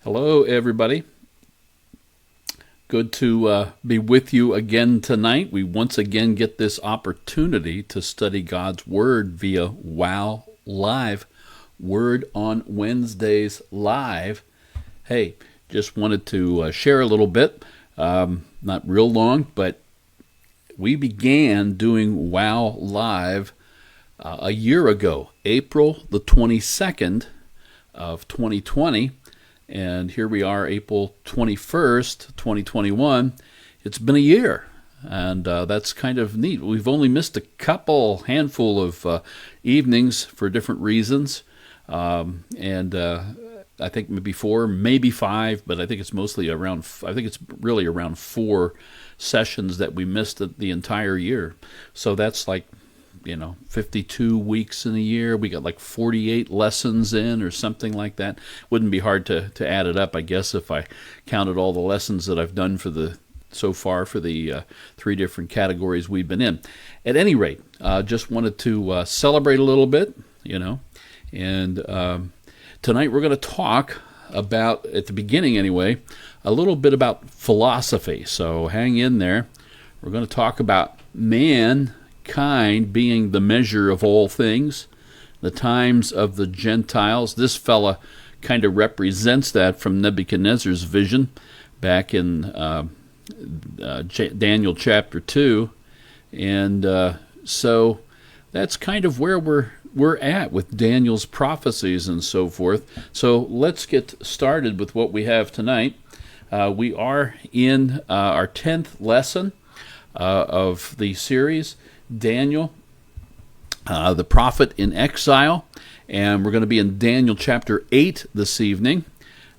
Hello, everybody. Good to be with you again tonight. We once again get this opportunity to study God's Word via WOW Live, Word on Wednesdays Live. Hey, just wanted to share a little bit, not real long, but we began doing WOW Live a year ago, April the 22nd of 2020. And here we are, April 21st, 2021. It's been a year, and that's kind of neat. We've only missed handful of evenings for different reasons. I think maybe four, maybe five, but I think it's really around four sessions that we missed the entire year. So that's like 52 weeks in a year. We got like 48 lessons in or something like that. Wouldn't be hard to add it up, I guess, if I counted all the lessons that I've done so far for the three different categories we've been in. At any rate, just wanted to celebrate a little bit, and tonight we're going to talk about, at the beginning anyway, a little bit about philosophy. So hang in there. We're going to talk about mankind being the measure of all things, the times of the Gentiles. This fella kind of represents that from Nebuchadnezzar's vision back in Daniel chapter 2. And so that's kind of where we're at with Daniel's prophecies and so forth. So let's get started with what we have tonight. We are in our 10th lesson of the series, Daniel, the prophet in exile, and we're going to be in Daniel chapter 8 this evening,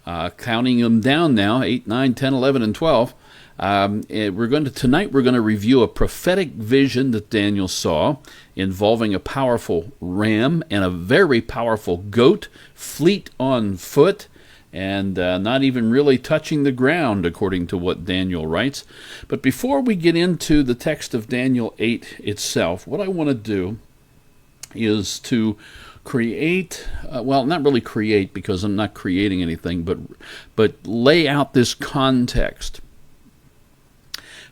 counting them down now, 8, 9, 10, 11, and 12. Tonight we're going to review a prophetic vision that Daniel saw involving a powerful ram and a very powerful goat, fleet on foot, and not even really touching the ground, according to what Daniel writes. But before we get into the text of Daniel 8 itself, what I want to do is to create, not really create, because I'm not creating anything, but lay out this context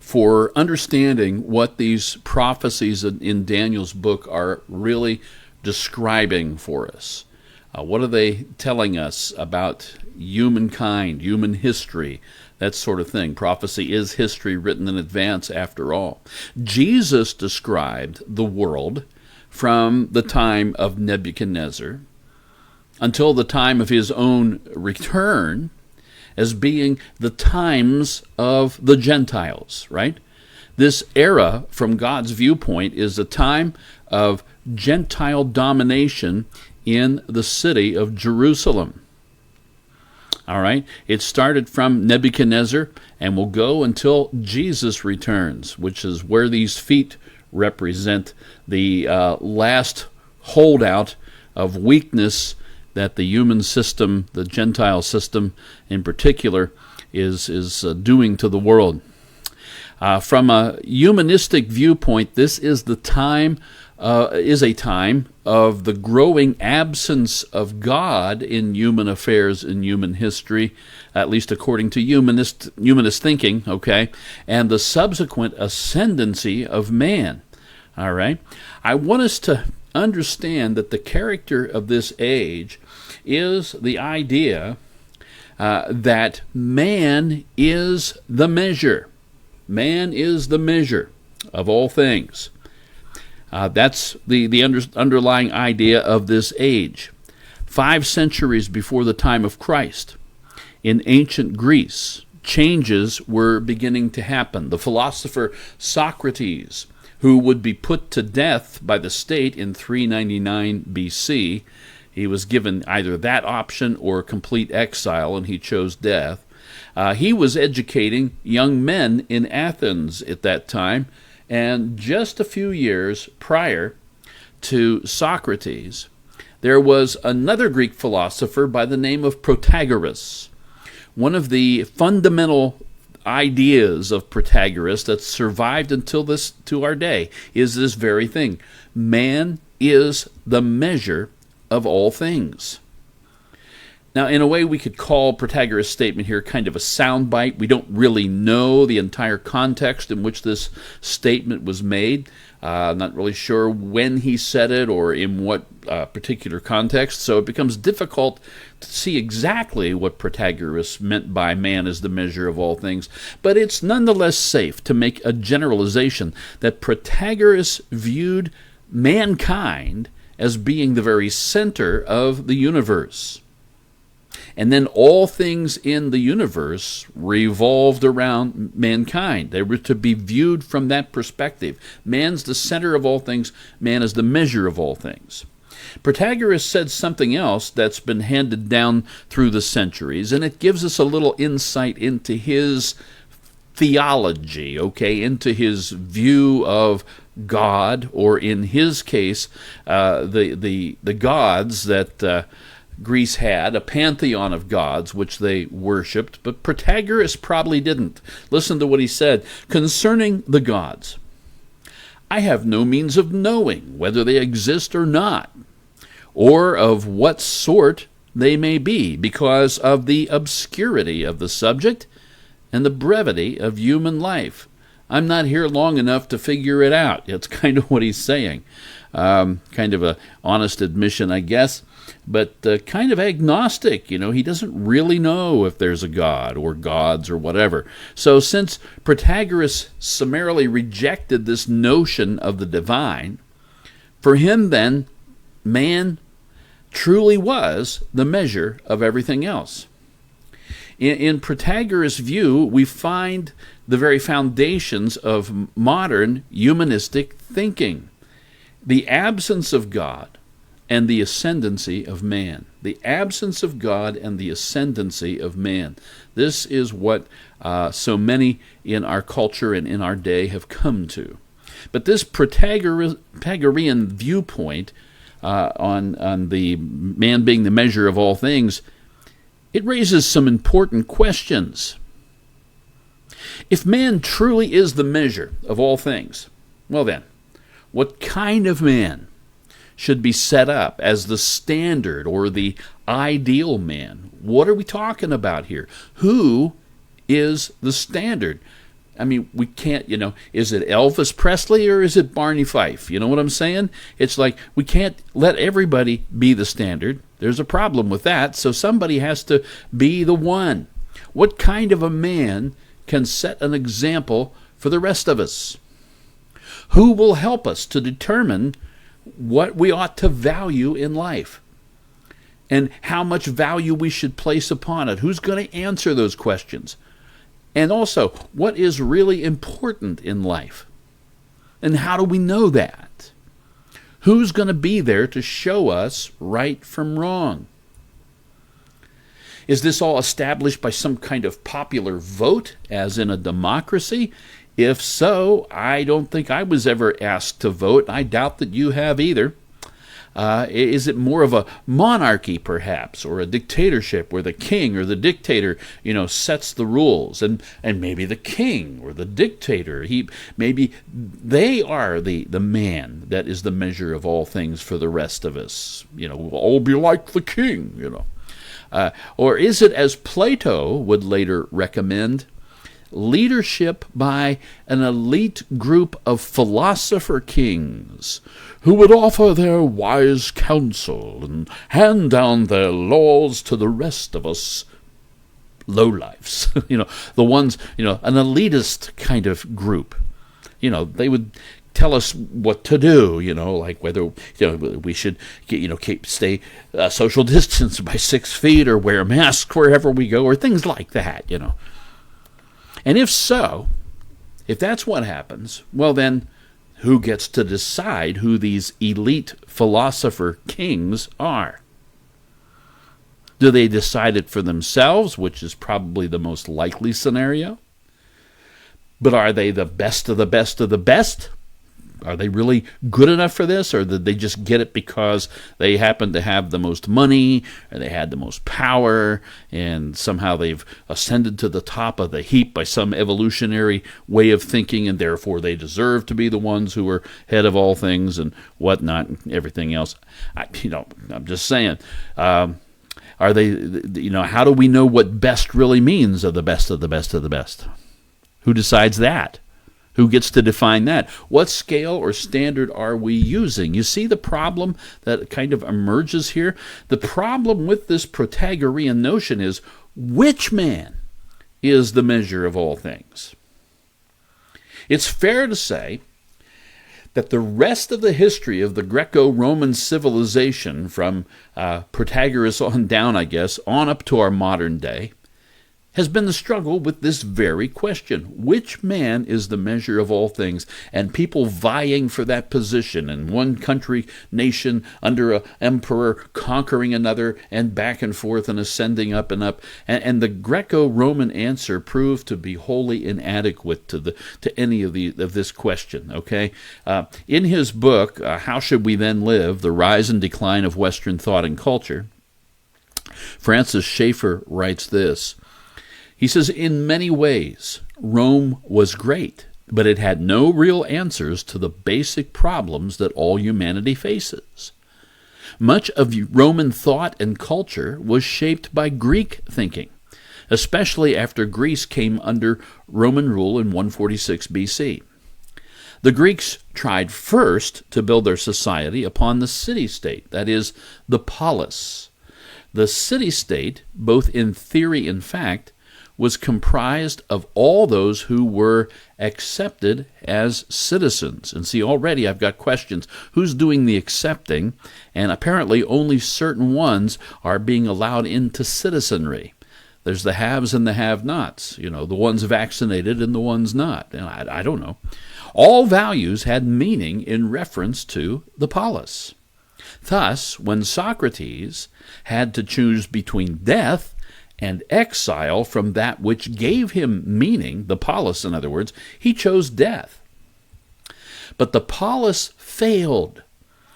for understanding what these prophecies in Daniel's book are really describing for us. What are they telling us about humankind, human history, that sort of thing? Prophecy is history written in advance, after all. Jesus described the world from the time of Nebuchadnezzar until the time of his own return as being the times of the Gentiles, right? This era, from God's viewpoint, is a time of Gentile domination in the city of Jerusalem. All right? It started from Nebuchadnezzar and will go until Jesus returns, which is where these feet represent the last holdout of weakness that the human system, the Gentile system in particular, is doing to the world. From a humanistic viewpoint, this is a time of the growing absence of God in human affairs and human history, at least according to humanist thinking, okay, and the subsequent ascendancy of man. All right? I want us to understand that the character of this age is the idea that man is the measure. Man is the measure of all things. That's the underlying idea of this age. 5 centuries before the time of Christ, in ancient Greece, changes were beginning to happen. The philosopher Socrates, who would be put to death by the state in 399 BC, he was given either that option or complete exile, and he chose death. He was educating young men in Athens at that time, and just a few years prior to Socrates, there was another Greek philosopher by the name of Protagoras. One of the fundamental ideas of Protagoras that survived to our day is this very thing. Man is the measure of all things. Now, in a way, we could call Protagoras' statement here kind of a soundbite. We don't really know the entire context in which this statement was made. Not really sure when he said it or in what particular context, so it becomes difficult to see exactly what Protagoras meant by man is the measure of all things. But it's nonetheless safe to make a generalization that Protagoras viewed mankind as being the very center of the universe. And then all things in the universe revolved around mankind. They were to be viewed from that perspective. Man's the center of all things. Man is the measure of all things. Protagoras said something else that's been handed down through the centuries, and it gives us a little insight into his theology, into his view of God, or in his case, the gods that Greece had, a pantheon of gods which they worshipped, but Protagoras probably didn't. Listen to what he said concerning the gods. I have no means of knowing whether they exist or not, or of what sort they may be, because of the obscurity of the subject and the brevity of human life. I'm not here long enough to figure it out. That's kind of what he's saying. Kind of an honest admission, I guess, but kind of agnostic. He doesn't really know if there's a god or gods or whatever. So since Protagoras summarily rejected this notion of the divine, for him then, man truly was the measure of everything else. In Protagoras' view, we find the very foundations of modern humanistic thinking. The absence of God and the ascendancy of man. The absence of God and the ascendancy of man. This is what so many in our culture and in our day have come to. But this Protagorean viewpoint on the man being the measure of all things, it raises some important questions. If man truly is the measure of all things, well then, what kind of man should be set up as the standard or the ideal man? What are we talking about here? Who is the standard? I mean, we can't, is it Elvis Presley or is it Barney Fife? You know what I'm saying? It's like we can't let everybody be the standard. There's a problem with that, so somebody has to be the one. What kind of a man can set an example for the rest of us? Who will help us to determine what we ought to value in life and how much value we should place upon it? Who's going to answer those questions? And also, what is really important in life? And how do we know that? Who's going to be there to show us right from wrong? Is this all established by some kind of popular vote, as in a democracy? If so, I don't think I was ever asked to vote. I doubt that you have either. Is it more of a monarchy, perhaps, or a dictatorship where the king or the dictator, sets the rules, and maybe the king or the dictator, maybe they are the man that is the measure of all things for the rest of us. We'll all be like the king, Or is it, as Plato would later recommend, leadership by an elite group of philosopher kings who would offer their wise counsel and hand down their laws to the rest of us lowlifes? The ones, an elitist kind of group. They would tell us what to do, like whether we should stay social distance by 6 feet or wear masks wherever we go, or things like that, And if so, if that's what happens, well then, who gets to decide who these elite philosopher kings are? Do they decide it for themselves, which is probably the most likely scenario? But are they the best of the best of the best? Are they really good enough for this, or did they just get it because they happen to have the most money, or they had the most power, and somehow they've ascended to the top of the heap by some evolutionary way of thinking, and therefore they deserve to be the ones who are head of all things and whatnot and everything else? I'm just saying. Are they, how do we know what best really means of the best of the best of the best? Who decides that? Who gets to define that? What scale or standard are we using? You see the problem that kind of emerges here? The problem with this Protagorean notion is, which man is the measure of all things? It's fair to say that the rest of the history of the Greco-Roman civilization, from Protagoras on down, I guess, on up to our modern day, has been the struggle with this very question. Which man is the measure of all things? And people vying for that position, and one country, nation, under an emperor conquering another, and back and forth and ascending up and up. And the Greco-Roman answer proved to be wholly inadequate to any of this question. Okay, in his book, How Should We Then Live? The Rise and Decline of Western Thought and Culture, Francis Schaeffer writes this. He says, in many ways, Rome was great, but it had no real answers to the basic problems that all humanity faces. Much of Roman thought and culture was shaped by Greek thinking, especially after Greece came under Roman rule in 146 BC. The Greeks tried first to build their society upon the city-state, that is, the polis. The city-state, both in theory and fact, was comprised of all those who were accepted as citizens. And see, already I've got questions. Who's doing the accepting? And apparently only certain ones are being allowed into citizenry. There's the haves and the have-nots, the ones vaccinated and the ones not. And I don't know. All values had meaning in reference to the polis. Thus, when Socrates had to choose between death and exile from that which gave him meaning, the polis in other words, he chose death. But the polis failed,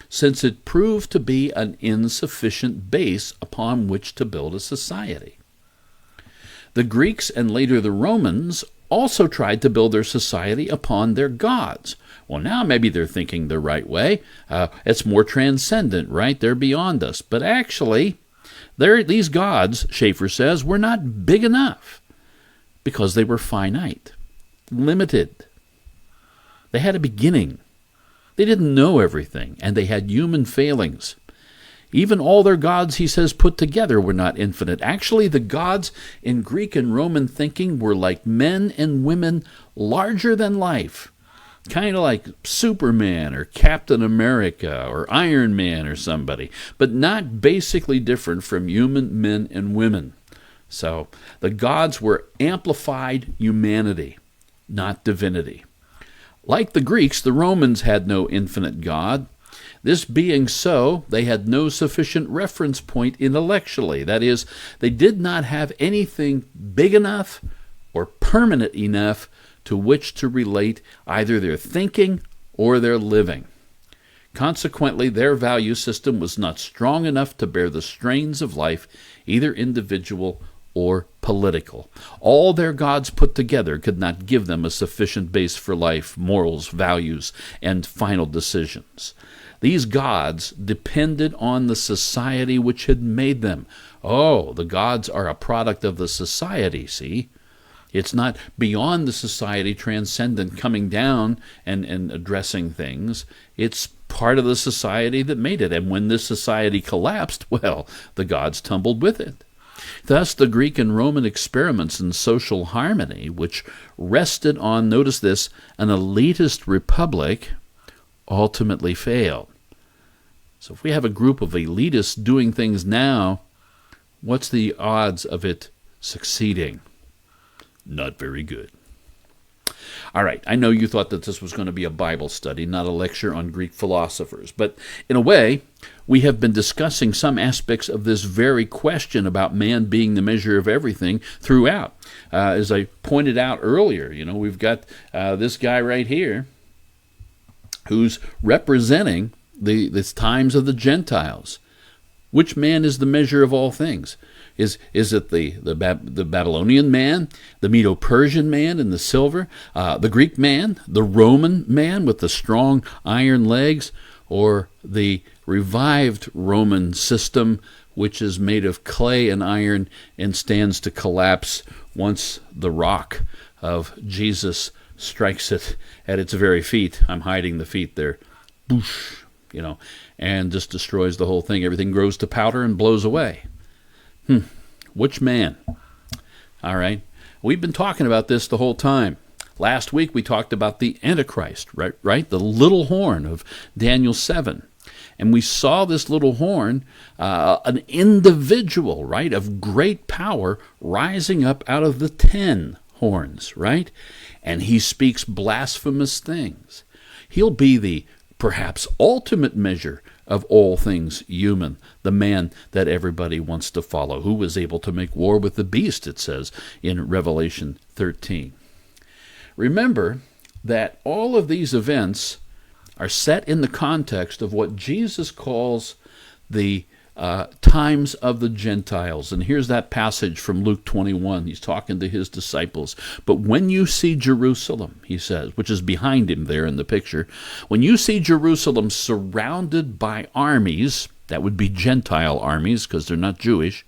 since it proved to be an insufficient base upon which to build a society. The Greeks and later the Romans also tried to build their society upon their gods. Well, now maybe they're thinking the right way. It's more transcendent, right? They're beyond us. But actually, these gods, Schaeffer says, were not big enough because they were finite, limited. They had a beginning. They didn't know everything, and they had human failings. Even all their gods, he says, put together were not infinite. Actually, the gods in Greek and Roman thinking were like men and women larger than life, kind of like Superman or Captain America or Iron Man or somebody, but not basically different from human men and women. So the gods were amplified humanity, not divinity. Like the Greeks, the Romans had no infinite God. This being so, they had no sufficient reference point intellectually. That is, they did not have anything big enough or permanent enough to which to relate either their thinking or their living. Consequently, their value system was not strong enough to bear the strains of life, either individual or political. All their gods put together could not give them a sufficient base for life, morals, values, and final decisions. These gods depended on the society which had made them. Oh, the gods are a product of the society, see? It's not beyond the society, transcendent, coming down and addressing things. It's part of the society that made it. And when this society collapsed, well, the gods tumbled with it. Thus, the Greek and Roman experiments in social harmony, which rested on, notice this, an elitist republic, ultimately failed. So if we have a group of elitists doing things now, what's the odds of it succeeding? Not very good. All right, I know you thought that this was going to be a Bible study, not a lecture on Greek philosophers. But in a way, we have been discussing some aspects of this very question about man being the measure of everything throughout. As I pointed out earlier, we've got this guy right here who's representing the times of the Gentiles. Which man is the measure of all things? Is it the Babylonian man, the Medo-Persian man in the silver, the Greek man, the Roman man with the strong iron legs, or the revived Roman system, which is made of clay and iron and stands to collapse once the rock of Jesus strikes it at its very feet. I'm hiding the feet there. Boosh, and just destroys the whole thing. Everything grows to powder and blows away. Which man? All right. We've been talking about this the whole time. Last week we talked about the Antichrist, right? The little horn of Daniel 7. And we saw this little horn, an individual, right, of great power rising up out of the 10 horns, right? And he speaks blasphemous things. He'll be the perhaps ultimate measure of all things human, the man that everybody wants to follow, who was able to make war with the beast, it says in Revelation 13. Remember that all of these events are set in the context of what Jesus calls the times of the Gentiles. And here's that passage from Luke 21. He's talking to his disciples. But when you see Jerusalem, he says, which is behind him there in the picture, when you see Jerusalem surrounded by armies, that would be Gentile armies because they're not Jewish,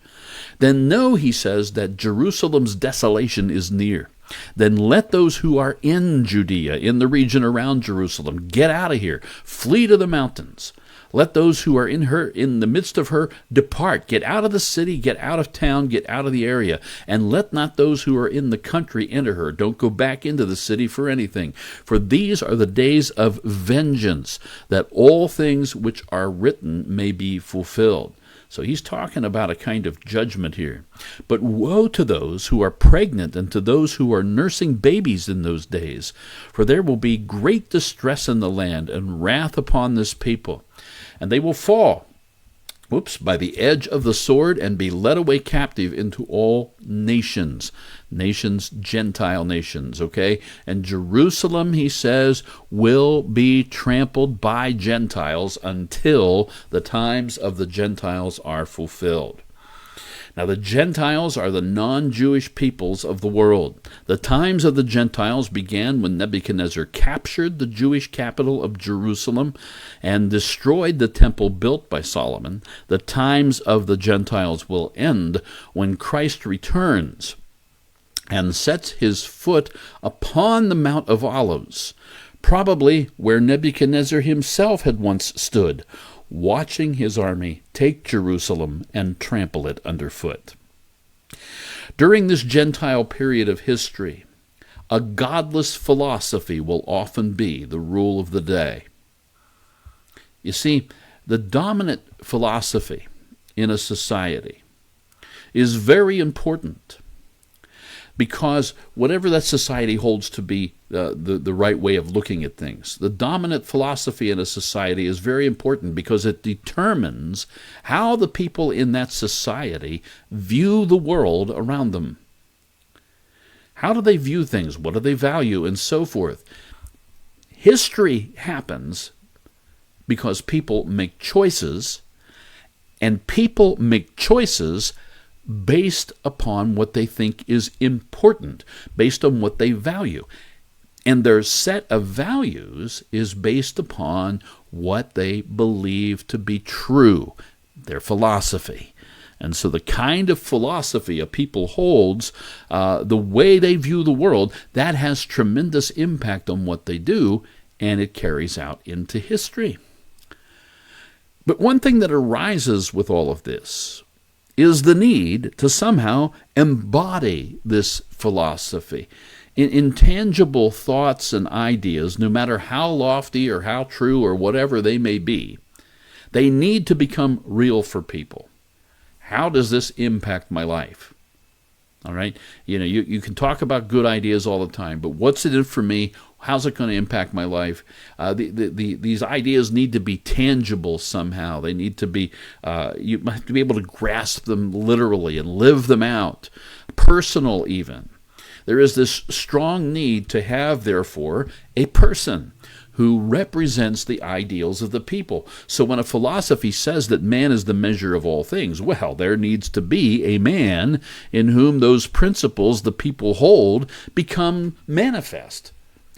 then know, he says, that Jerusalem's desolation is near. Then let those who are in Judea, in the region around Jerusalem, get out of here, flee to the mountains. Let those who are in the midst of her, depart. Get out of the city, get out of town, get out of the area. And let not those who are in the country enter her. Don't go back into the city for anything. For these are the days of vengeance, that all things which are written may be fulfilled. So he's talking about a kind of judgment here. But woe to those who are pregnant and to those who are nursing babies in those days, for there will be great distress in the land and wrath upon this people. And they will fall, by the edge of the sword and be led away captive into all nations. Nations, Gentile nations, okay? And Jerusalem, he says, will be trampled by Gentiles until the times of the Gentiles are fulfilled. Now, the Gentiles are the non-Jewish peoples of the world. The times of the Gentiles began when Nebuchadnezzar captured the Jewish capital of Jerusalem and destroyed the temple built by Solomon. The times of the Gentiles will end when Christ returns and sets his foot upon the Mount of Olives, probably where Nebuchadnezzar himself had once stood, watching his army take Jerusalem and trample it underfoot. During this Gentile period of history, a godless philosophy will often be the rule of the day. You see, the dominant philosophy in a society is very important, because whatever that society holds to be the right way of looking at things, the dominant philosophy in a society is very important because it determines how the people in that society view the world around them. How do they view things? What do they value? And so forth. History happens because people make choices, and people make choices based upon what they think is important, based on what they value. And their set of values is based upon what they believe to be true, their philosophy. And so the kind of philosophy a people holds, the way they view the world, that has tremendous impact on what they do, and it carries out into history. But one thing that arises with all of this is the need to somehow embody this philosophy. Intangible thoughts and ideas, no matter how lofty or how true or whatever they may be, they need to become real for people. How does this impact my life? All right? You can talk about good ideas all the time, but what's it in for me? How's it going to impact my life? These ideas need to be tangible somehow. They need to be, you have to be able to grasp them literally and live them out, personal even. There is this strong need to have, therefore, a person who represents the ideals of the people. So when a philosophy says that man is the measure of all things, well, there needs to be a man in whom those principles the people hold become manifest.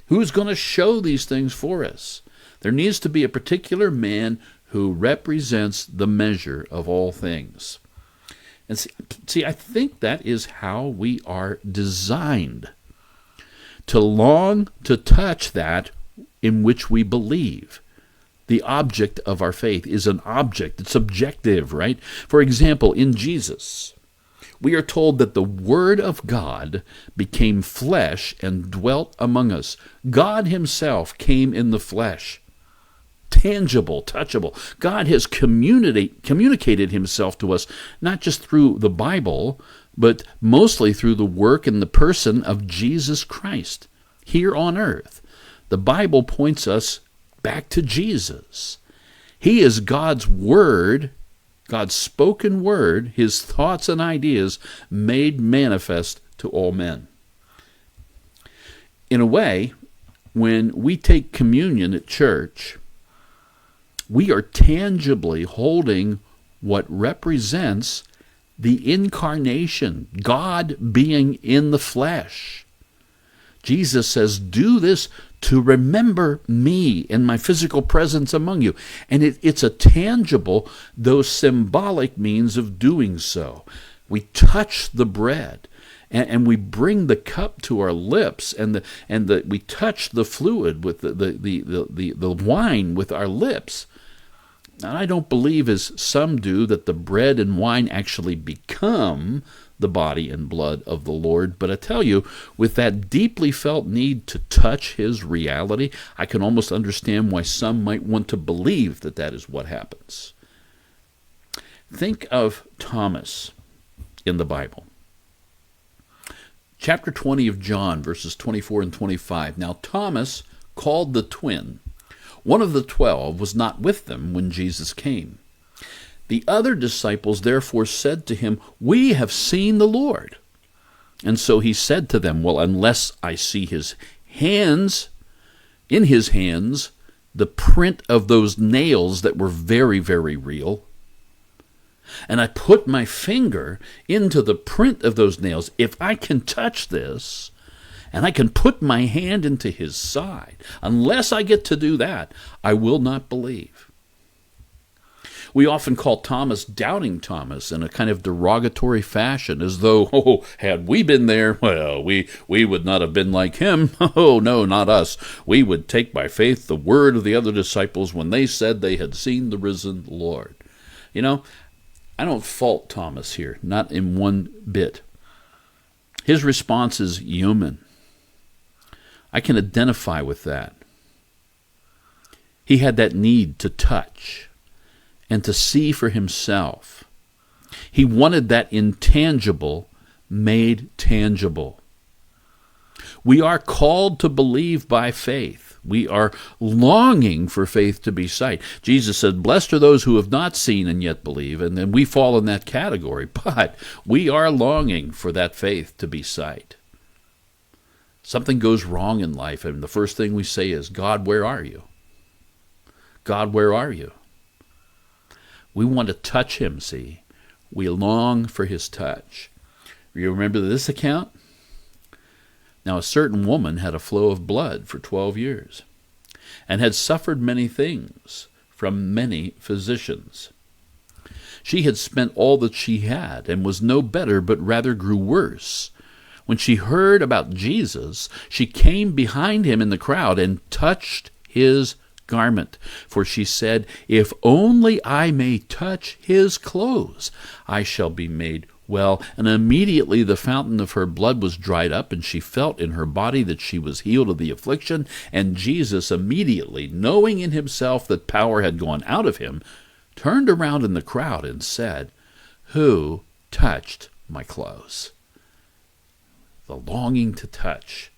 Who's going to show these things for us? There needs to be a particular man who represents the measure of all things. And see, I think that is how we are designed, to long to touch that in which we believe. The object of our faith is an object. It's objective, right? For example, in Jesus, we are told that the Word of God became flesh and dwelt among us. God himself came in the flesh. Tangible, touchable. God has communicated himself to us, not just through the Bible, but mostly through the work and the person of Jesus Christ here on earth. The Bible points us back to Jesus. He is God's Word, God's spoken word, his thoughts and ideas made manifest to all men. In a way, when we take communion at church, we are tangibly holding what represents the incarnation, God being in the flesh. Jesus says, do this to remember me and my physical presence among you. And it's a tangible, though symbolic means of doing so. We touch the bread, and we bring the cup to our lips, and we touch the fluid with the wine with our lips. And I don't believe, as some do, that the bread and wine actually become the body and blood of the Lord. But I tell you, with that deeply felt need to touch his reality, I can almost understand why some might want to believe that that is what happens. Think of Thomas in the Bible. Chapter 20 of John, verses 24 and 25. Now Thomas, called the twin, one of the 12, was not with them when Jesus came. The other disciples therefore said to him, we have seen the Lord. And so he said to them, well, unless I see his hands, in his hands, the print of those nails that were very, very real, and I put my finger into the print of those nails, if I can touch this, and I can put my hand into his side, unless I get to do that, I will not believe. We often call Thomas Doubting Thomas in a kind of derogatory fashion, as though, had we been there, well, we would not have been like him. Oh, no, not us. We would take by faith the word of the other disciples when they said they had seen the risen Lord. You know, I don't fault Thomas here, not in one bit. His response is human. I can identify with that. He had that need to touch and to see for himself. He wanted that intangible made tangible. We are called to believe by faith. We are longing for faith to be sight. Jesus said, blessed are those who have not seen and yet believe, and then we fall in that category. But we are longing for that faith to be sight. Something goes wrong in life, and the first thing we say is, God, where are you? God, where are you? We want to touch him, see. We long for his touch. You remember this account? Now a certain woman had a flow of blood for 12 years, and had suffered many things from many physicians. She had spent all that she had, and was no better, but rather grew worse. When she heard about Jesus, she came behind him in the crowd and touched his garment. For she said, if only I may touch his clothes, I shall be made well. And immediately the fountain of her blood was dried up, and she felt in her body that she was healed of the affliction. And Jesus, immediately, knowing in himself that power had gone out of him, turned around in the crowd and said, who touched my clothes? The longing to touch.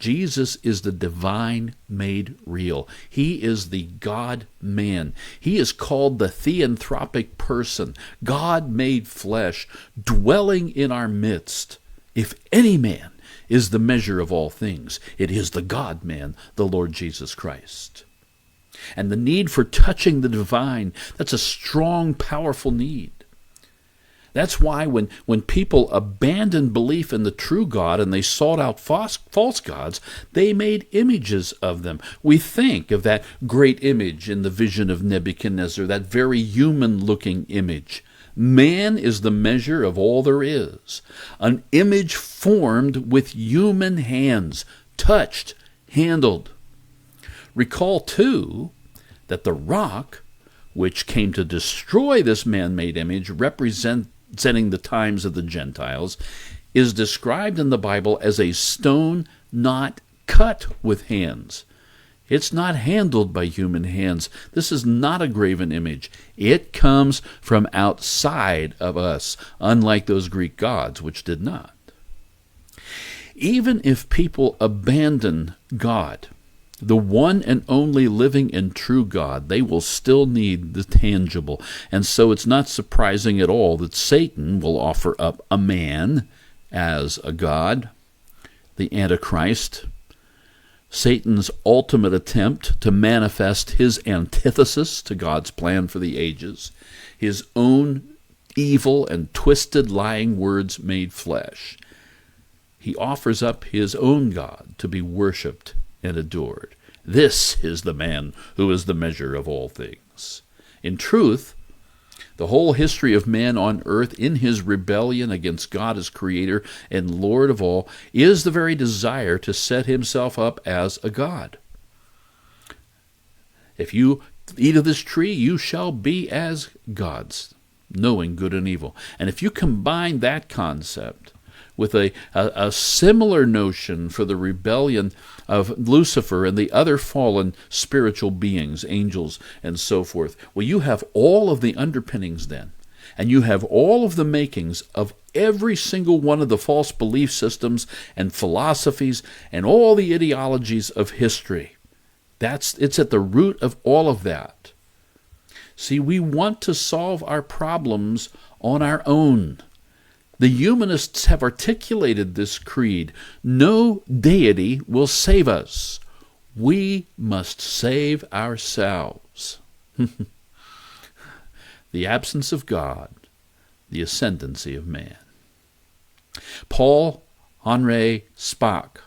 Jesus is the divine made real. He is the God-man. He is called the theanthropic person, God made flesh, dwelling in our midst. If any man is the measure of all things, it is the God-man, the Lord Jesus Christ. And the need for touching the divine, that's a strong, powerful need. That's why when people abandoned belief in the true God and they sought out false gods, they made images of them. We think of that great image in the vision of Nebuchadnezzar, that very human-looking image. Man is the measure of all there is. An image formed with human hands, touched, handled. Recall, too, that the rock, which came to destroy this man-made image, representing the times of the Gentiles, is described in the Bible as a stone not cut with hands. It's not handled by human hands. This is not a graven image. It comes from outside of us, unlike those Greek gods, which did not. Even if people abandon God, the one and only living and true God, they will still need the tangible. And so it's not surprising at all that Satan will offer up a man as a god, the Antichrist, Satan's ultimate attempt to manifest his antithesis to God's plan for the ages, his own evil and twisted lying words made flesh. He offers up his own God to be worshipped and adored. This is the man who is the measure of all things. In truth, the whole history of man on earth in his rebellion against God as creator and Lord of all is the very desire to set himself up as a god. If you eat of this tree, you shall be as gods, knowing good and evil. And if you combine that concept with a similar notion for the rebellion of Lucifer and the other fallen spiritual beings, angels and so forth, well, you have all of the underpinnings then, and you have all of the makings of every single one of the false belief systems and philosophies and all the ideologies of history. It's at the root of all of that. See, we want to solve our problems on our own. The humanists have articulated this creed. No deity will save us. We must save ourselves. The absence of God, the ascendancy of man. Paul-Henri Spaak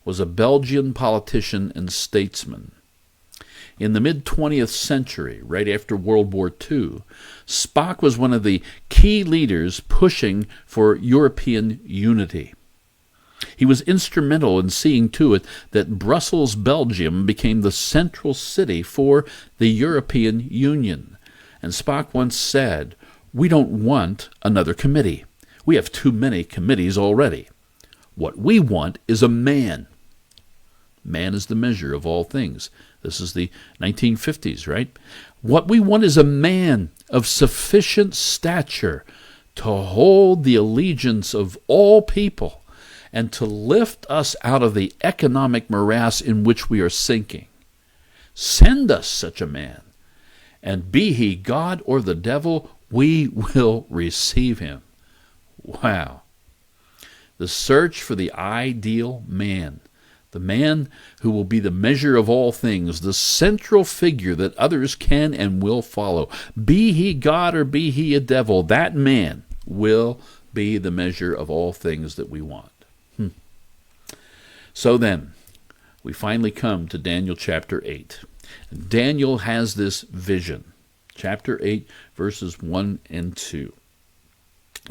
was a Belgian politician and statesman. In the mid-20th century, right after World War II, Spaak was one of the key leaders pushing for European unity. He was instrumental in seeing to it that Brussels, Belgium, became the central city for the European Union. And Spaak once said, "We don't want another committee. We have too many committees already. What we want is a man. Man is the measure of all things." This is the 1950s, right? What we want is a man of sufficient stature to hold the allegiance of all people and to lift us out of the economic morass in which we are sinking. Send us such a man, and be he God or the devil, we will receive him. Wow. The search for the ideal man. The man who will be the measure of all things, the central figure that others can and will follow. Be he God or be he a devil, that man will be the measure of all things that we want. So then, we finally come to Daniel chapter 8. Daniel has this vision. Chapter 8, verses 1 and 2.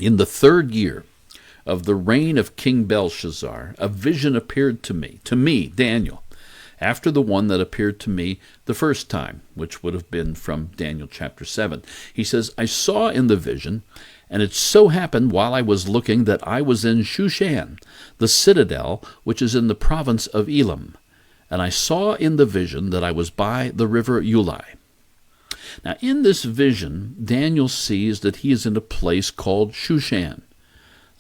In the 3rd year of the reign of King Belshazzar, a vision appeared to me, Daniel, after the one that appeared to me the first time, which would have been from Daniel chapter 7. He says, I saw in the vision, and it so happened while I was looking that I was in Shushan, the citadel, which is in the province of Elam. And I saw in the vision that I was by the river Ulai. Now in this vision, Daniel sees that he is in a place called Shushan.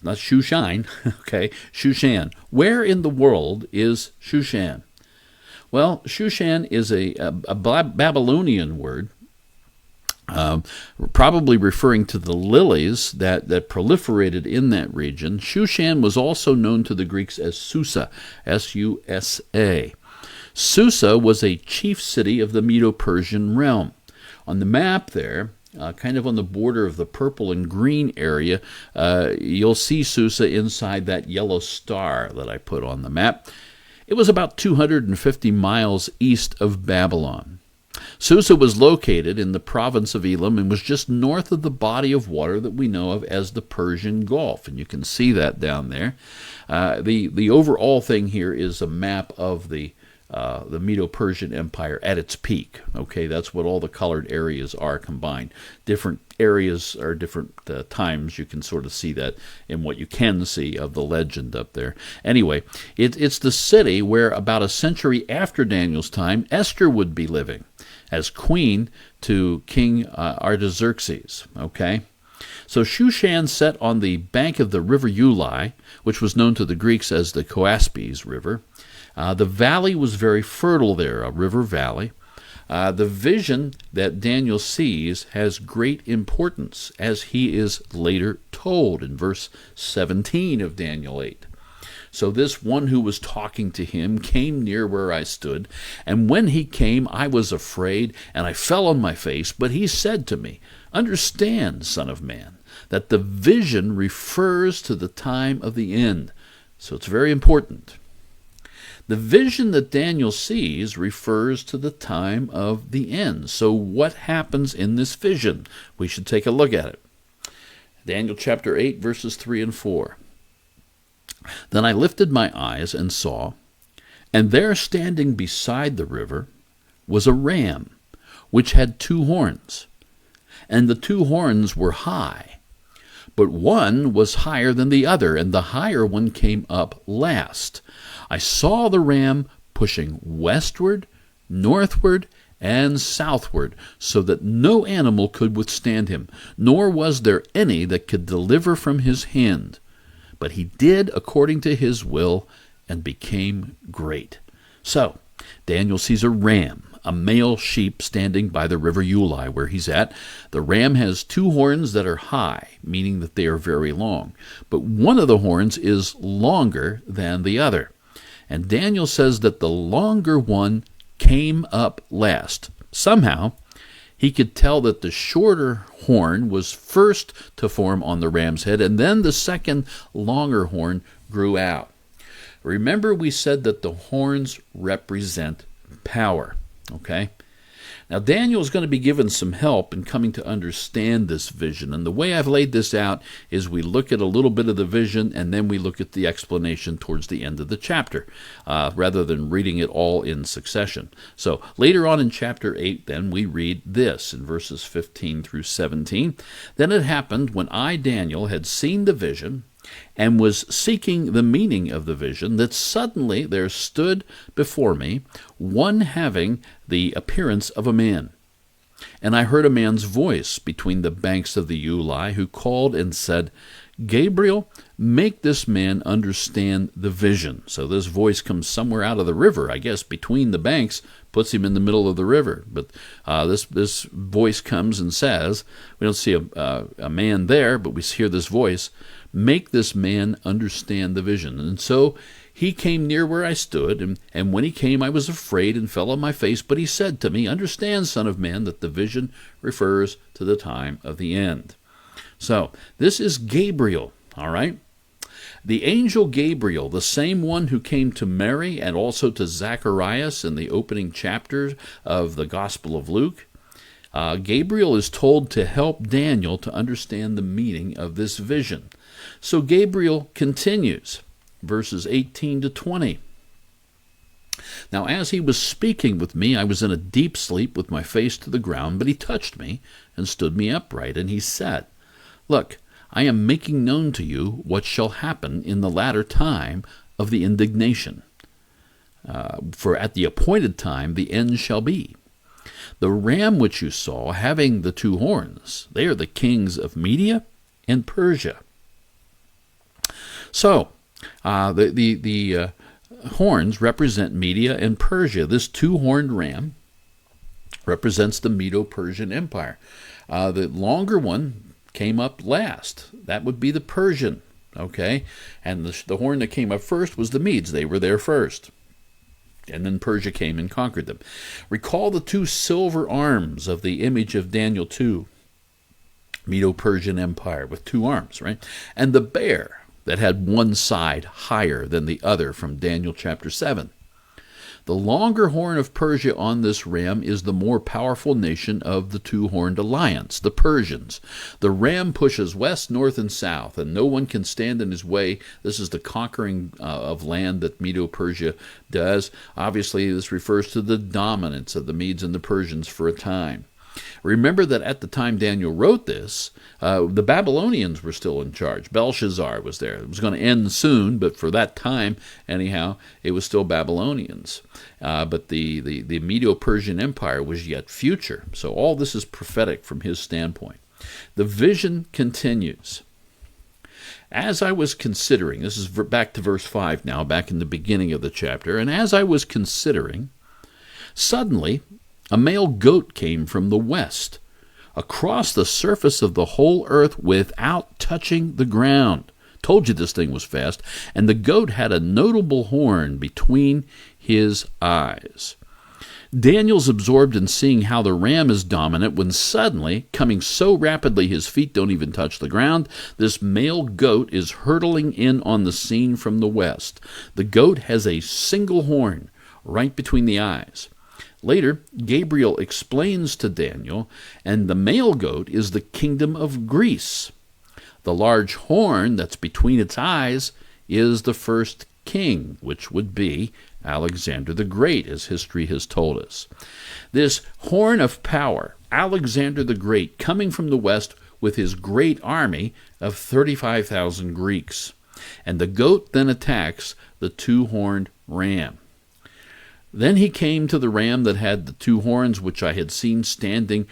Not Shushan, okay, Shushan. Where in the world is Shushan? Well, Shushan is a Babylonian word, probably referring to the lilies that proliferated in that region. Shushan was also known to the Greeks as Susa, S-U-S-A. Susa was a chief city of the Medo-Persian realm. On the map there, kind of on the border of the purple and green area, you'll see Susa inside that yellow star that I put on the map. It was about 250 miles east of Babylon. Susa was located in the province of Elam and was just north of the body of water that we know of as the Persian Gulf, and you can see that down there. The overall thing here is a map of the Medo-Persian Empire at its peak. Okay, that's what all the colored areas are combined. Different areas are different times. You can sort of see that in what you can see of the legend up there. Anyway, it's the city where about a century after Daniel's time, Esther would be living as queen to King Artaxerxes. Okay, so Shushan sat on the bank of the river Ulai, which was known to the Greeks as the Coaspes River. The valley was very fertile there, a river valley. The vision that Daniel sees has great importance, as he is later told in verse 17 of Daniel 8. So this one who was talking to him came near where I stood, and when he came I was afraid, and I fell on my face. But he said to me, "Understand, Son of Man, that the vision refers to the time of the end." So it's very important. The vision that Daniel sees refers to the time of the end. So what happens in this vision? We should take a look at it. Daniel chapter 8, verses 3 and 4. Then I lifted my eyes and saw, and there standing beside the river was a ram, which had 2 horns. And the 2 horns were high, but one was higher than the other, and the higher one came up last. I saw the ram pushing westward, northward, and southward, so that no animal could withstand him, nor was there any that could deliver from his hand. But he did according to his will, and became great. So Daniel sees a ram, a male sheep, standing by the river Ulai, where he's at. The ram has 2 horns that are high, meaning that they are very long, but one of the horns is longer than the other. And Daniel says that the longer one came up last. Somehow, he could tell that the shorter horn was first to form on the ram's head, and then the second longer horn grew out. Remember, we said that the horns represent power. Okay? Now, Daniel is going to be given some help in coming to understand this vision. And the way I've laid this out is we look at a little bit of the vision, and then we look at the explanation towards the end of the chapter, rather than reading it all in succession. So later on in chapter 8, then, we read this in verses 15 through 17. Then it happened, when I, Daniel, had seen the vision, and was seeking the meaning of the vision, that suddenly there stood before me one having the appearance of a man. And I heard a man's voice between the banks of the Ulai, who called and said, "Gabriel, make this man understand the vision." So this voice comes somewhere out of the river, I guess, between the banks, puts him in the middle of the river. But this voice comes and says, we don't see a man there, but we hear this voice, "Make this man understand the vision." And so he came near where I stood, and when he came I was afraid and fell on my face. But he said to me, "Understand, Son of Man, that the vision refers to the time of the end." So this is Gabriel, all right? The angel Gabriel, the same one who came to Mary and also to Zacharias in the opening chapter of the Gospel of Luke. Gabriel is told to help Daniel to understand the meaning of this vision. So Gabriel continues, verses 18 to 20. Now as he was speaking with me, I was in a deep sleep with my face to the ground, but he touched me and stood me upright, and he said, "Look, I am making known to you what shall happen in the latter time of the indignation. For at the appointed time the end shall be. The ram which you saw, having the 2 horns, they are the kings of Media and Persia." So, the horns represent Media and Persia. This 2-horned ram represents the Medo-Persian Empire. The longer one came up last. That would be the Persian, okay? And the horn that came up first was the Medes. They were there first. And then Persia came and conquered them. Recall the 2 silver arms of the image of Daniel 2. Medo-Persian Empire with two arms, right? And the bear that had one side higher than the other from Daniel chapter 7. The longer horn of Persia on this ram is the more powerful nation of the two-horned alliance, the Persians. The ram pushes west, north, and south, and no one can stand in his way. This is the conquering of land that Medo-Persia does. Obviously, this refers to the dominance of the Medes and the Persians for a time. Remember that at the time Daniel wrote this, the Babylonians were still in charge. Belshazzar was there. It was going to end soon, but for that time, anyhow, it was still Babylonians. But the Medo-Persian Empire was yet future. So all this is prophetic from his standpoint. The vision continues. As I was considering, this is back to verse 5 now, back in the beginning of the chapter, and as I was considering, suddenly a male goat came from the west, across the surface of the whole earth without touching the ground. Told you this thing was fast. And the goat had a notable horn between his eyes. Daniel's absorbed in seeing how the ram is dominant when suddenly, coming so rapidly his feet don't even touch the ground, this male goat is hurtling in on the scene from the west. The goat has a single horn right between the eyes. Later, Gabriel explains to Daniel, and the male goat is the kingdom of Greece. The large horn that's between its eyes is the first king, which would be Alexander the Great, as history has told us. This horn of power, Alexander the Great, coming from the west with his great army of 35,000 Greeks. And the goat then attacks the two-horned ram. Then he came to the ram that had the two horns, which I had seen standing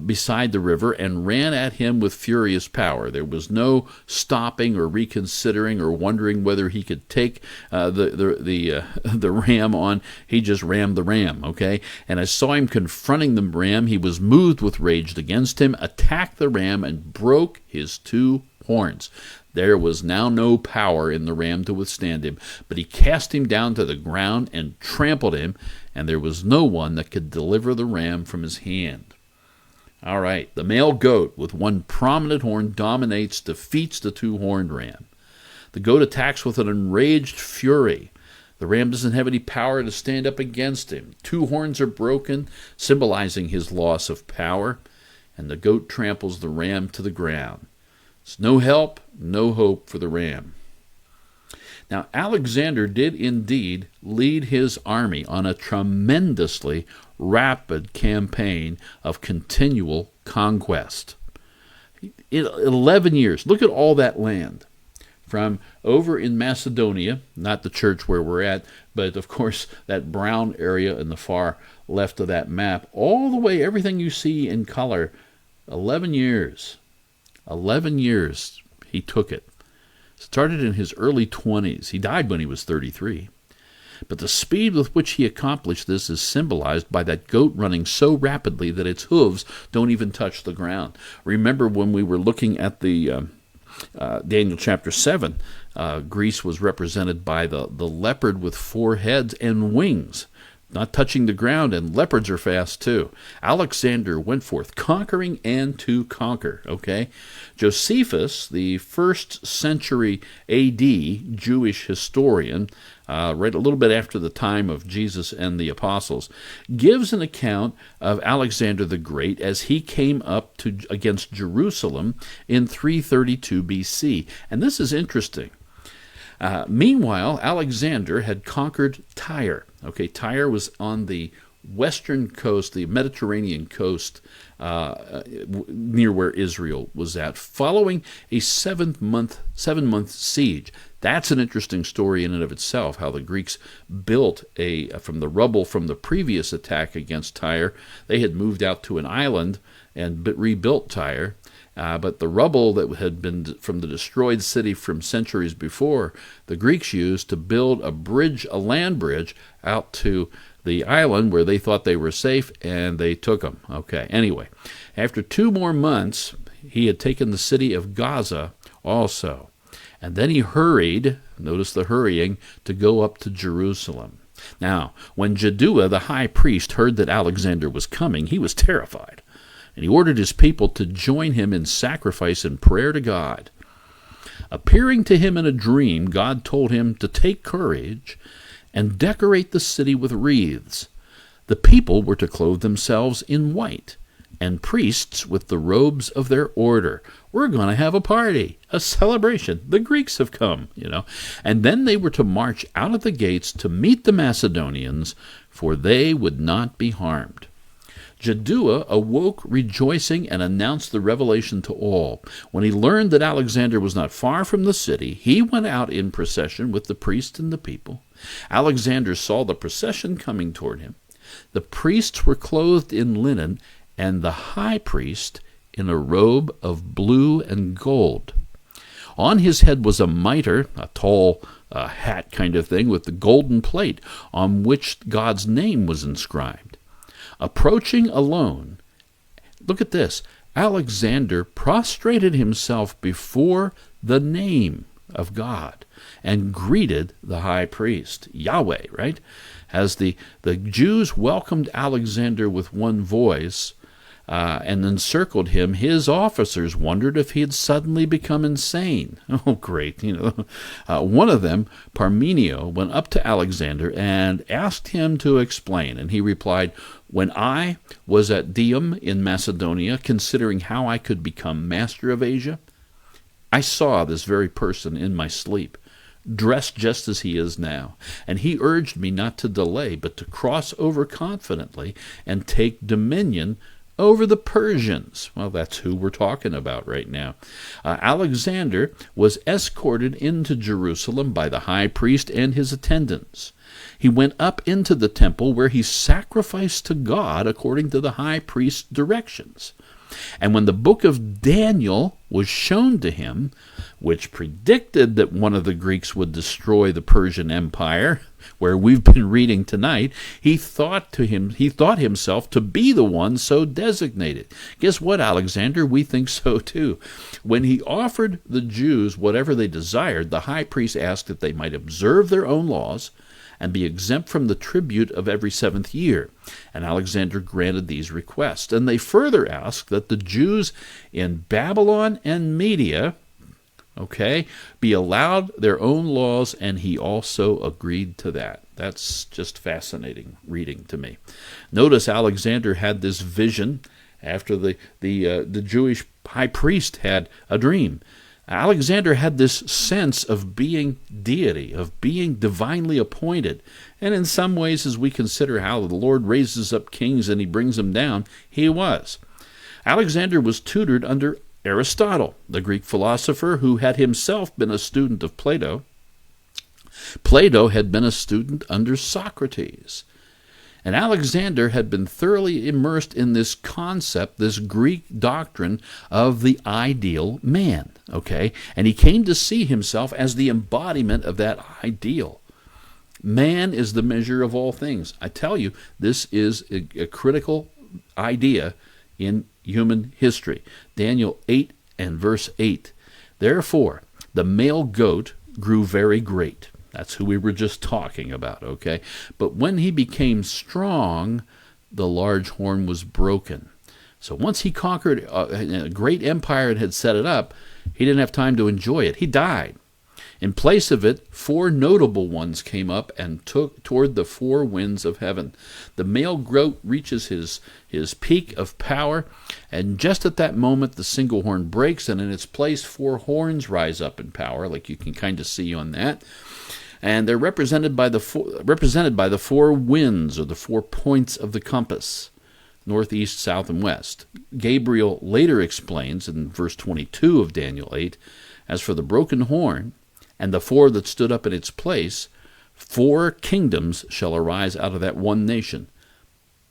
beside the river, and ran at him with furious power. There was no stopping or reconsidering or wondering whether he could take the ram on. He just rammed the ram, okay? And I saw him confronting the ram. He was moved with rage against him, attacked the ram, and broke his two horns. There was now no power in the ram to withstand him, but he cast him down to the ground and trampled him, and there was no one that could deliver the ram from his hand. All right, the male goat with one prominent horn dominates, defeats the two-horned ram. The goat attacks with an enraged fury. The ram doesn't have any power to stand up against him. Two horns are broken, symbolizing his loss of power, and the goat tramples the ram to the ground. There's no help, no hope for the ram. Now, Alexander did indeed lead his army on a tremendously rapid campaign of continual conquest. 11 years. Look at all that land. From over in Macedonia, not the church where we're at, but of course that brown area in the far left of that map, all the way, everything you see in color, 11 years. 11 years he took it. Started in his early 20s. He died when he was 33. But the speed with which he accomplished this is symbolized by that goat running so rapidly that its hooves don't even touch the ground. Remember when we were looking at the Daniel chapter 7, Greece was represented by the leopard with 4 heads and wings, not touching the ground, and leopards are fast too. Alexander went forth conquering and to conquer, okay? Josephus, the 1st century A.D. Jewish historian, right a little bit after the time of Jesus and the apostles, gives an account of Alexander the Great as he came up against Jerusalem in 332 B.C. And this is interesting. Meanwhile, Alexander had conquered Tyre. Okay, Tyre was on the western coast, the Mediterranean coast, near where Israel was at, following a 7-month siege. That's an interesting story in and of itself, how the Greeks built from the rubble from the previous attack against Tyre. They had moved out to an island and rebuilt Tyre. But the rubble that had been from the destroyed city from centuries before, the Greeks used to build a land bridge out to the island where they thought they were safe, and they took them. Okay, anyway, after 2 more months, he had taken the city of Gaza also. And then he hurried, notice the hurrying, to go up to Jerusalem. Now, when Jaddua, the high priest, heard that Alexander was coming, he was terrified. and he ordered his people to join him in sacrifice and prayer to God. Appearing to him in a dream, God told him to take courage and decorate the city with wreaths. The people were to clothe themselves in white, and priests with the robes of their order. We're going to have a party, a celebration. The Greeks have come, And then they were to march out of the gates to meet the Macedonians, for they would not be harmed. Jaddua awoke rejoicing and announced the revelation to all. When he learned that Alexander was not far from the city, he went out in procession with the priests and the people. Alexander saw the procession coming toward him. The priests were clothed in linen, and the high priest in a robe of blue and gold. On his head was a mitre, a tall hat kind of thing, with the golden plate on which God's name was inscribed. Approaching alone, look at this, Alexander prostrated himself before the name of God and greeted the high priest, Yahweh, right? As the Jews welcomed Alexander with one voice, and encircled him, his officers wondered if he had suddenly become insane. Oh, great. One of them, Parmenio, went up to Alexander and asked him to explain. And he replied, "When I was at Dium in Macedonia, considering how I could become master of Asia, I saw this very person in my sleep, dressed just as he is now. And he urged me not to delay, but to cross over confidently and take dominion over the Persians." Well, that's who we're talking about right now. Alexander was escorted into Jerusalem by the high priest and his attendants. He went up into the temple where he sacrificed to God according to the high priest's directions. And when the book of Daniel was shown to him, which predicted that one of the Greeks would destroy the Persian Empire, where we've been reading tonight, he thought himself to be the one so designated. Guess what, Alexander? We think so too. When he offered the Jews whatever they desired, the high priest asked that they might observe their own laws and be exempt from the tribute of every 7th year. And Alexander granted these requests. And they further asked that the Jews in Babylon and Media, be allowed their own laws, and he also agreed to that. That's just fascinating reading to me. Notice Alexander had this vision after the Jewish high priest had a dream. Alexander had this sense of being deity, of being divinely appointed. And in some ways, as we consider how the Lord raises up kings and he brings them down, he was. Alexander was tutored under Aristotle, the Greek philosopher who had himself been a student of Plato. Plato had been a student under Socrates. And Alexander had been thoroughly immersed in this concept, this Greek doctrine of the ideal man, And he came to see himself as the embodiment of that ideal. Man is the measure of all things. I tell you, this is a critical idea in human history. Daniel 8 and verse 8. "Therefore, the male goat grew very great." That's who we were just talking about, But when he became strong, the large horn was broken. So once he conquered a great empire and had set it up, he didn't have time to enjoy it. He died. In place of it, 4 notable ones came up and took toward the 4 winds of heaven. The male goat reaches his peak of power, and just at that moment the single horn breaks, and in its place 4 horns rise up in power, like you can kind of see on that. And they're represented by the 4 winds, or the 4 points of the compass, north, east, south, and west. Gabriel later explains in verse 22 of Daniel 8, "As for the broken horn, and the 4 that stood up in its place, 4 kingdoms shall arise out of that one nation,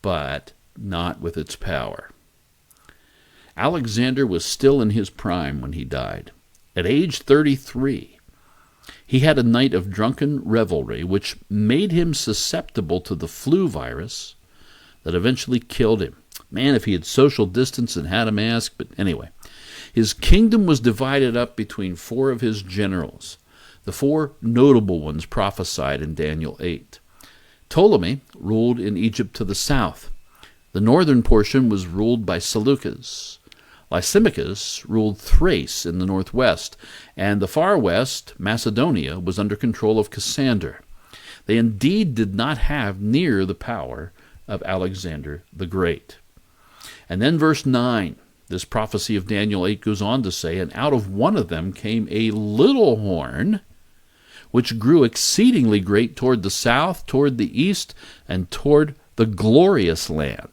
but not with its power." Alexander was still in his prime when he died. At age 33, he had a night of drunken revelry, which made him susceptible to the flu virus that eventually killed him. Man, if he had social distance and had a mask, but anyway. His kingdom was divided up between 4 of his generals. The 4 notable ones prophesied in Daniel 8. Ptolemy ruled in Egypt to the south. The northern portion was ruled by Seleucus. Lysimachus ruled Thrace in the northwest, and the far west, Macedonia, was under control of Cassander. They indeed did not have near the power of Alexander the Great. And then verse 9, this prophecy of Daniel 8 goes on to say, "And out of one of them came a little horn, which grew exceedingly great toward the south, toward the east, and toward the glorious land."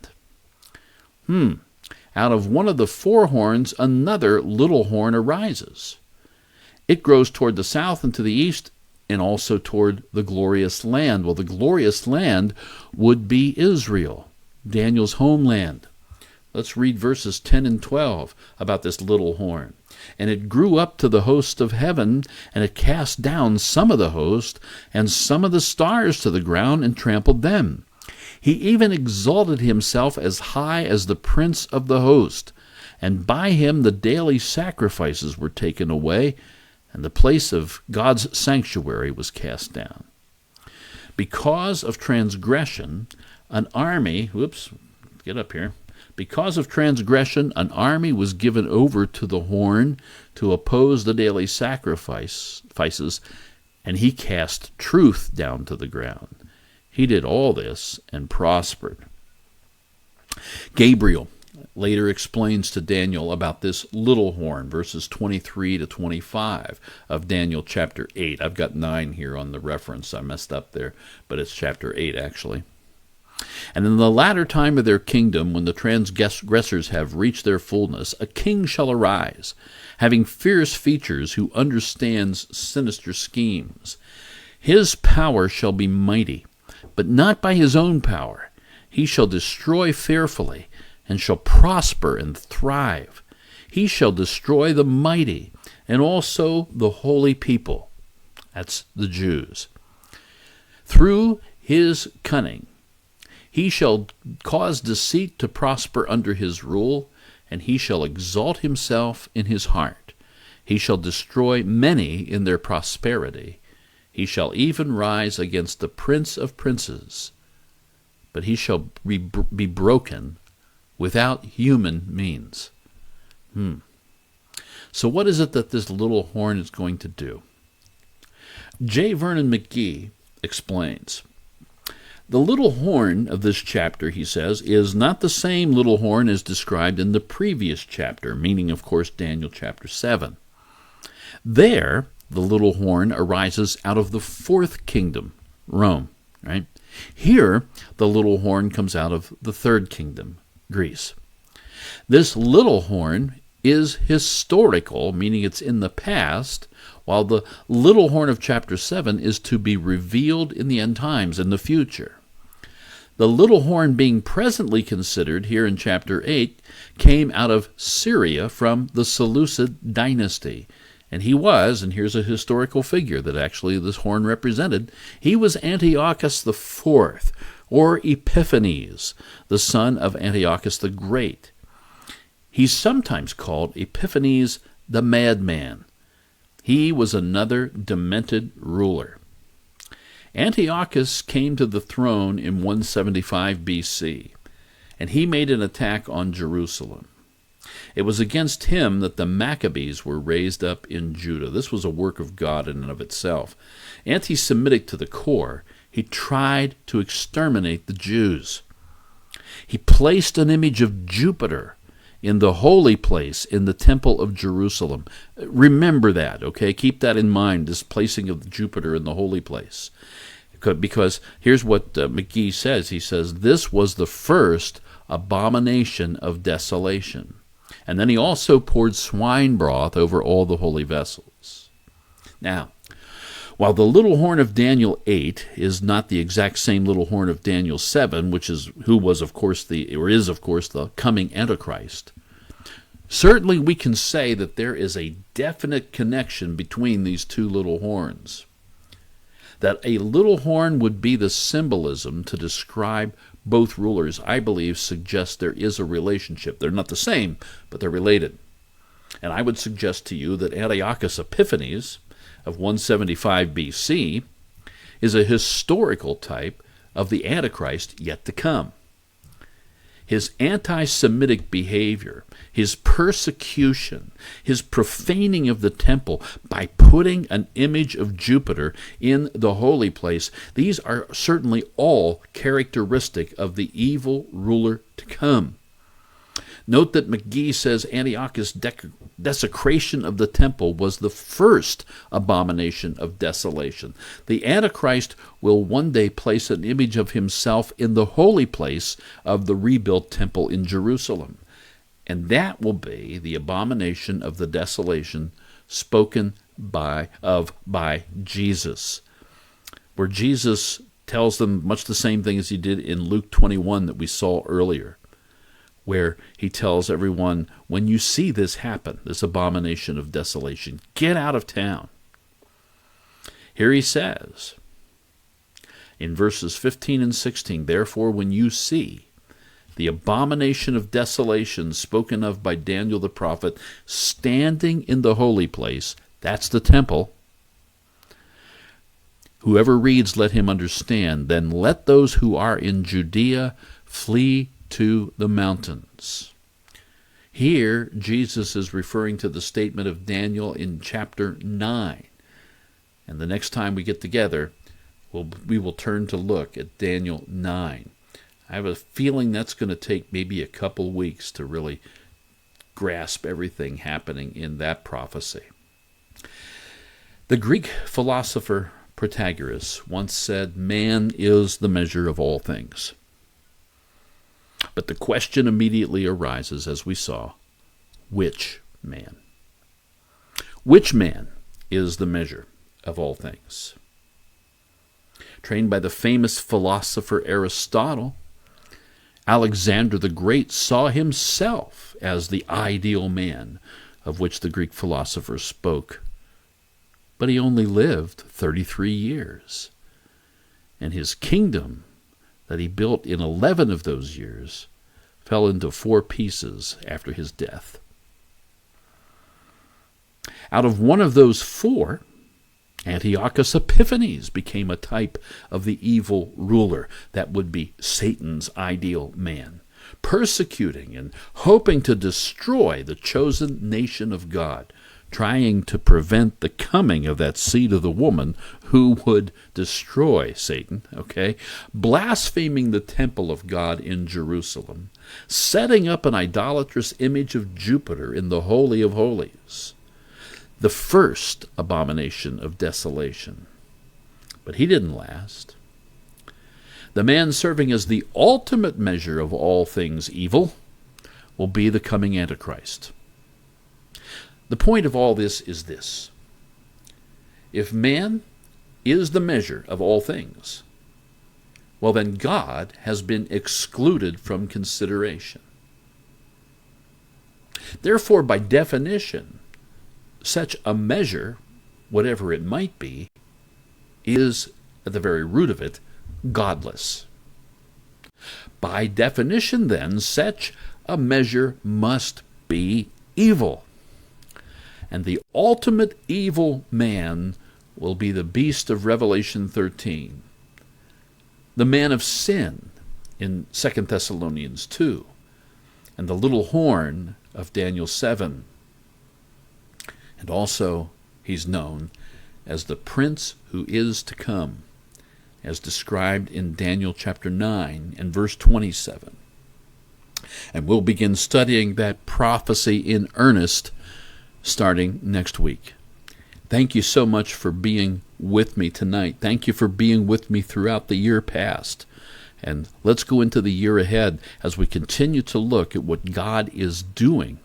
Out of one of the four horns, another little horn arises. It grows toward the south and to the east, and also toward the glorious land. Well, the glorious land would be Israel, Daniel's homeland. Let's read verses 10 and 12 about this little horn. "And it grew up to the host of heaven, and it cast down some of the host, and some of the stars to the ground, and trampled them. He even exalted himself as high as the prince of the host, and by him the daily sacrifices were taken away, and the place of God's sanctuary was cast down. Because of transgression, an army," "Because of transgression, an army was given over to the horn to oppose the daily sacrifices, and he cast truth down to the ground. He did all this and prospered." Gabriel later explains to Daniel about this little horn, verses 23 to 25 of Daniel chapter 8. I've got 9 here on the reference. I messed up there, but it's chapter 8 actually. "And in the latter time of their kingdom, when the transgressors have reached their fullness, a king shall arise, having fierce features, who understands sinister schemes. His power shall be mighty, but not by his own power. He shall destroy fearfully, and shall prosper and thrive. He shall destroy the mighty, and also the holy people." That's the Jews. "Through his cunning, he shall cause deceit to prosper under his rule, and he shall exalt himself in his heart. He shall destroy many in their prosperity. He shall even rise against the prince of princes, but he shall be broken without human means." So what is it that this little horn is going to do? J. Vernon McGee explains. The little horn of this chapter, he says, is not the same little horn as described in the previous chapter, meaning, of course, Daniel chapter 7. There, the little horn arises out of the fourth kingdom, Rome, right? Here, the little horn comes out of the third kingdom, Greece. This little horn is historical, meaning it's in the past, while the little horn of chapter 7 is to be revealed in the end times, in the future. The little horn being presently considered here in chapter 8 came out of Syria from the Seleucid dynasty. And he was, and here's a historical figure that actually this horn represented, he was Antiochus IV, or Epiphanes, the son of Antiochus the Great. He's sometimes called Epiphanes the Madman. He was another demented ruler. Antiochus came to the throne in 175 BC, and he made an attack on Jerusalem. It was against him that the Maccabees were raised up in Judah. This was a work of God in and of itself. Anti-Semitic to the core, he tried to exterminate the Jews. He placed an image of Jupiter in the holy place in the temple of Jerusalem. Remember that, okay? Keep that in mind, this placing of Jupiter in the holy place. Because here's what McGee says. He says, this was the first abomination of desolation. And then he also poured swine broth over all the holy vessels. Now, while the little horn of Daniel 8 is not the exact same little horn of Daniel 7, who was of course the coming Antichrist, certainly we can say that there is a definite connection between these two little horns. That a little horn would be the symbolism to describe both rulers, I believe, suggests there is a relationship. They're not the same, but they're related. And I would suggest to you that Antiochus Epiphanes of 175 BC is a historical type of the Antichrist yet to come. his anti-Semitic behavior, his persecution, his profaning of the temple by putting an image of Jupiter in the holy place, these are certainly all characteristic of the evil ruler to come. Note that McGee says Antiochus' desecration of the temple was the first abomination of desolation. The Antichrist will one day place an image of himself in the holy place of the rebuilt temple in Jerusalem. And that will be the abomination of the desolation spoken by Jesus, where Jesus tells them much the same thing as he did in Luke 21 that we saw earlier, where he tells everyone, when you see this happen, this abomination of desolation, get out of town. Here he says, in verses 15 and 16, therefore when you see the abomination of desolation spoken of by Daniel the prophet standing in the holy place, that's the temple, whoever reads, let him understand. Then let those who are in Judea flee to the mountains. Here, Jesus is referring to the statement of Daniel in chapter 9. And the next time we get together, we will turn to look at Daniel 9. I have a feeling that's going to take maybe a couple weeks to really grasp everything happening in that prophecy. The Greek philosopher Protagoras once said, man is the measure of all things. But the question immediately arises, as we saw, which man? Which man is the measure of all things? Trained by the famous philosopher Aristotle, Alexander the Great saw himself as the ideal man of which the Greek philosopher spoke. But he only lived 33 years, and his kingdom that he built in 11 of those years fell into 4 pieces after his death. Out of one of those 4, Antiochus Epiphanes became a type of the evil ruler that would be Satan's ideal man, persecuting and hoping to destroy the chosen nation of God, trying to prevent the coming of that seed of the woman who would destroy Satan, blaspheming the temple of God in Jerusalem, setting up an idolatrous image of Jupiter in the Holy of Holies, the first abomination of desolation. But he didn't last. The man serving as the ultimate measure of all things evil will be the coming Antichrist. The point of all this is this: if man is the measure of all things, well then God has been excluded from consideration. Therefore, by definition, such a measure, whatever it might be, is, at the very root of it, godless. By definition, then, such a measure must be evil. And the ultimate evil man will be the beast of Revelation 13, the man of sin in 2 Thessalonians 2, and the little horn of Daniel 7. And also, he's known as the prince who is to come, as described in Daniel chapter 9 and verse 27. And we'll begin studying that prophecy in earnest starting next week. Thank you so much for being with me tonight. Thank you for being with me throughout the year past. And let's go into the year ahead as we continue to look at what God is doing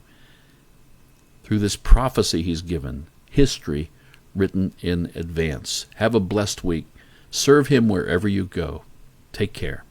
through this prophecy he's given, history written in advance. Have a blessed week. Serve him wherever you go. Take care.